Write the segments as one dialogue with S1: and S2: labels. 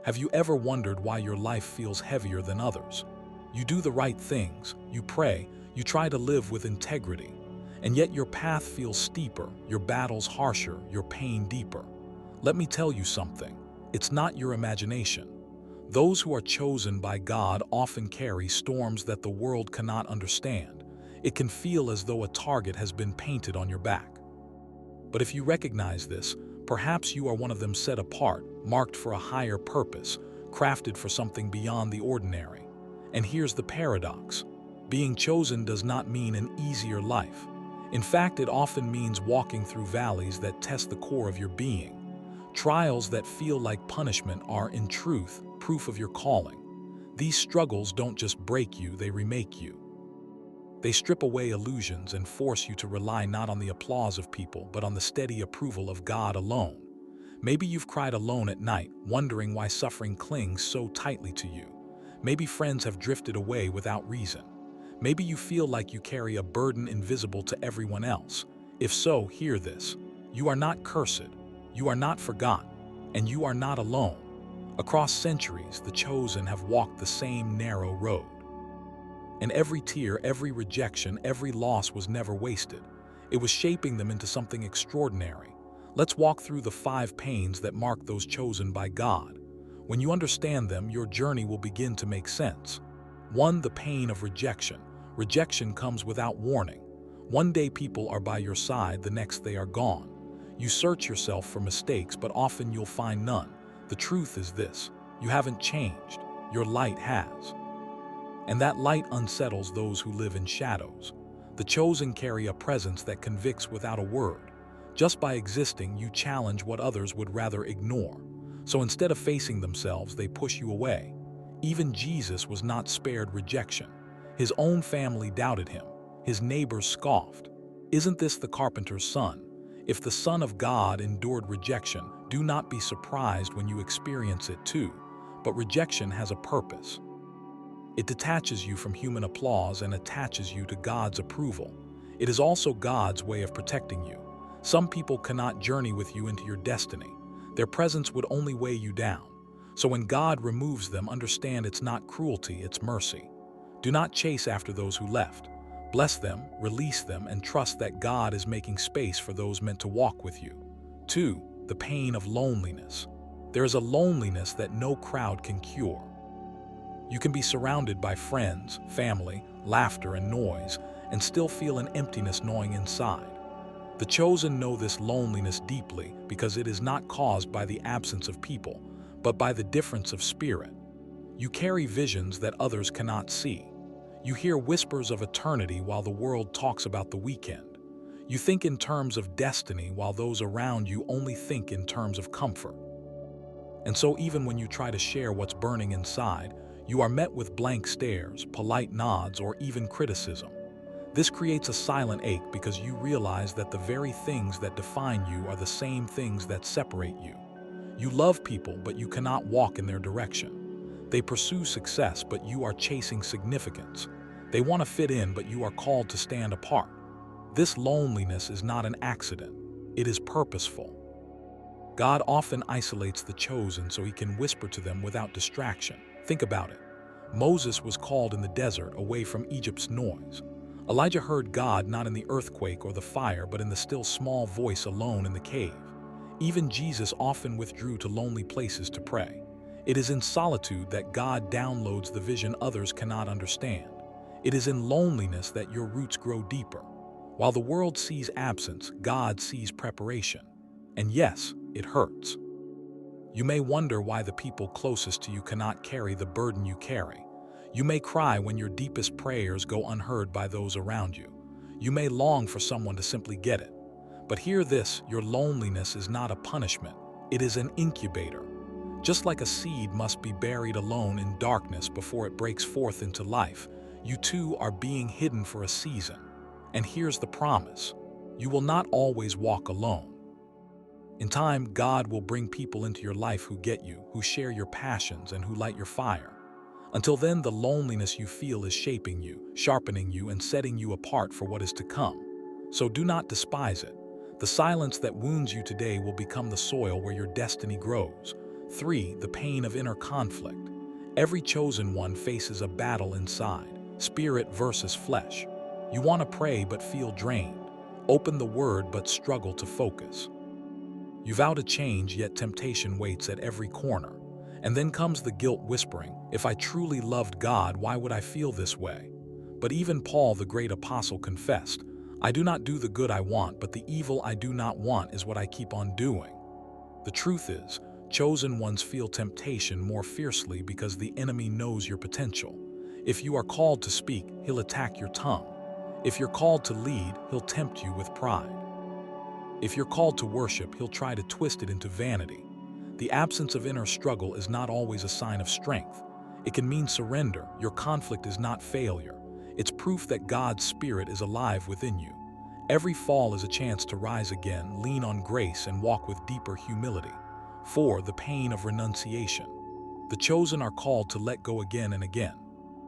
S1: Have you ever wondered why your life feels heavier than others? You do the right things, you pray, you try to live with integrity, and yet your path feels steeper, your battles harsher, your pain deeper. Let me tell you something. It's not your imagination. Those who are chosen by God often carry storms that the world cannot understand. It can feel as though a target has been painted on your back. But if you recognize this, perhaps you are one of them, set apart, marked for a higher purpose, crafted for something beyond the ordinary. And here's the paradox. Being chosen does not mean an easier life. In fact, it often means walking through valleys that test the core of your being. Trials that feel like punishment are, in truth, proof of your calling. These struggles don't just break you, they remake you. They strip away illusions and force you to rely not on the applause of people, but on the steady approval of God alone. Maybe you've cried alone at night, wondering why suffering clings so tightly to you. Maybe friends have drifted away without reason. Maybe you feel like you carry a burden invisible to everyone else. If so, hear this. You are not cursed, you are not forgotten, and you are not alone. Across centuries, the chosen have walked the same narrow road. And every tear, every rejection, every loss was never wasted. It was shaping them into something extraordinary. Let's walk through the 5 pains that mark those chosen by God. When you understand them, your journey will begin to make sense. 1. The pain of rejection. Rejection comes without warning. One day people are by your side, the next they are gone. You search yourself for mistakes, but often you'll find none. The truth is this: you haven't changed, your light has. And that light unsettles those who live in shadows. The chosen carry a presence that convicts without a word. Just by existing, you challenge what others would rather ignore. So instead of facing themselves, they push you away. Even Jesus was not spared rejection. His own family doubted him. His neighbors scoffed. Isn't this the carpenter's son? If the Son of God endured rejection, do not be surprised when you experience it too. But rejection has a purpose. It detaches you from human applause and attaches you to God's approval. It is also God's way of protecting you. Some people cannot journey with you into your destiny. Their presence would only weigh you down. So when God removes them, understand it's not cruelty, it's mercy. Do not chase after those who left. Bless them, release them, and trust that God is making space for those meant to walk with you. 2. The pain of loneliness. There is a loneliness that no crowd can cure. You can be surrounded by friends, family, laughter, and noise, and still feel an emptiness gnawing inside. The chosen know this loneliness deeply because it is not caused by the absence of people, but by the difference of spirit. You carry visions that others cannot see. You hear whispers of eternity while the world talks about the weekend. You think in terms of destiny while those around you only think in terms of comfort. And so even when you try to share what's burning inside, you are met with blank stares, polite nods, or even criticism. This creates a silent ache because you realize that the very things that define you are the same things that separate you. You love people, but you cannot walk in their direction. They pursue success, but you are chasing significance. They want to fit in, but you are called to stand apart. This loneliness is not an accident. It is purposeful. God often isolates the chosen so he can whisper to them without distraction. Think about it. Moses was called in the desert, away from Egypt's noise. Elijah heard God not in the earthquake or the fire, but in the still small voice alone in the cave. Even Jesus often withdrew to lonely places to pray. It is in solitude that God downloads the vision others cannot understand. It is in loneliness that your roots grow deeper. While the world sees absence, God sees preparation. And yes, it hurts. You may wonder why the people closest to you cannot carry the burden you carry. You may cry when your deepest prayers go unheard by those around you. You may long for someone to simply get it. But hear this, your loneliness is not a punishment. It is an incubator. Just like a seed must be buried alone in darkness before it breaks forth into life, you too are being hidden for a season. And here's the promise: you will not always walk alone. In time, God will bring people into your life who get you, who share your passions, and who light your fire. Until then, the loneliness you feel is shaping you, sharpening you, and setting you apart for what is to come. So do not despise it. The silence that wounds you today will become the soil where your destiny grows. 3. The pain of inner conflict. Every chosen one faces a battle inside, spirit versus flesh. You want to pray but feel drained, open the word but struggle to focus. You vow to change, yet temptation waits at every corner. And then comes the guilt whispering, if I truly loved God, why would I feel this way? But even Paul, the great apostle, confessed, I do not do the good I want, but the evil I do not want is what I keep on doing. The truth is, chosen ones feel temptation more fiercely because the enemy knows your potential. If you are called to speak, he'll attack your tongue. If you're called to lead, he'll tempt you with pride. If you're called to worship, he'll try to twist it into vanity. The absence of inner struggle is not always a sign of strength. It can mean surrender. Your conflict is not failure. It's proof that God's Spirit is alive within you. Every fall is a chance to rise again, lean on grace, and walk with deeper humility. 4. The pain of renunciation. The chosen are called to let go again and again.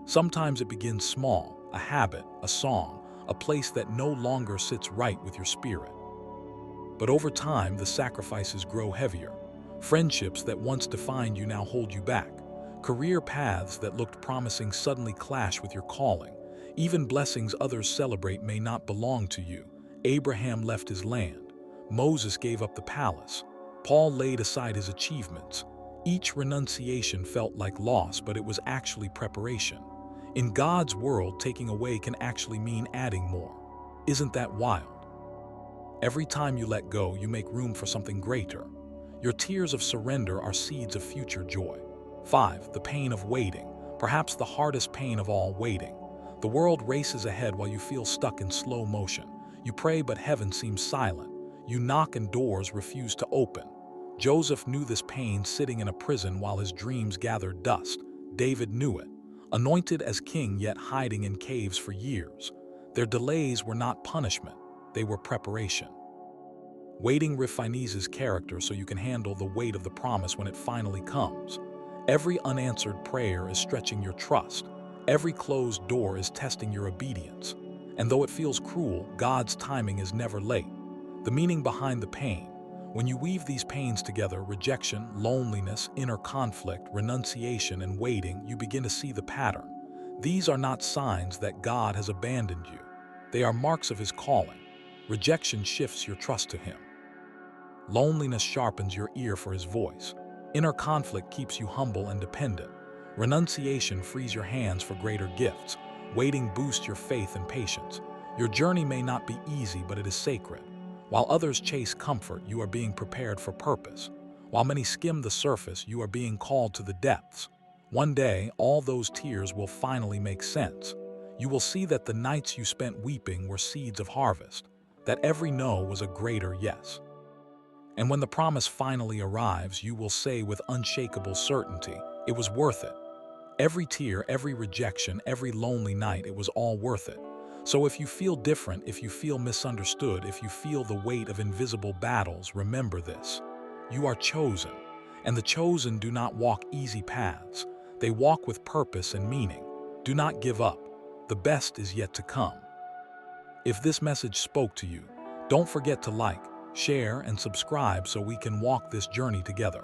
S1: Sometimes it begins small, a habit, a song, a place that no longer sits right with your spirit. But over time, the sacrifices grow heavier. Friendships that once defined you now hold you back. Career paths that looked promising suddenly clash with your calling. Even blessings others celebrate may not belong to you. Abraham left his land. Moses gave up the palace. Paul laid aside his achievements. Each renunciation felt like loss, but it was actually preparation. In God's world, taking away can actually mean adding more. Isn't that wild? Every time you let go, you make room for something greater. Your tears of surrender are seeds of future joy. 5. The pain of waiting. Perhaps the hardest pain of all, waiting. The world races ahead while you feel stuck in slow motion. You pray, but heaven seems silent. You knock and doors refuse to open. Joseph knew this pain sitting in a prison while his dreams gathered dust. David knew it, anointed as king yet hiding in caves for years. Their delays were not punishment, they were preparation. Waiting refines character so you can handle the weight of the promise when it finally comes. Every unanswered prayer is stretching your trust. Every closed door is testing your obedience. And though it feels cruel, God's timing is never late. The meaning behind the pain. When you weave these pains together, rejection, loneliness, inner conflict, renunciation, and waiting, you begin to see the pattern. These are not signs that God has abandoned you. They are marks of his calling. Rejection shifts your trust to him. Loneliness sharpens your ear for his voice. Inner conflict keeps you humble and dependent. Renunciation frees your hands for greater gifts. Waiting boosts your faith and patience. Your journey may not be easy, but it is sacred. While others chase comfort, you are being prepared for purpose. While many skim the surface, you are being called to the depths. One day, all those tears will finally make sense. You will see that the nights you spent weeping were seeds of harvest, that every no was a greater yes. And when the promise finally arrives, you will say with unshakable certainty, it was worth it. Every tear, every rejection, every lonely night, it was all worth it. So if you feel different, if you feel misunderstood, if you feel the weight of invisible battles, remember this. You are chosen, and the chosen do not walk easy paths. They walk with purpose and meaning. Do not give up. The best is yet to come. If this message spoke to you, don't forget to like, share, and subscribe so we can walk this journey together.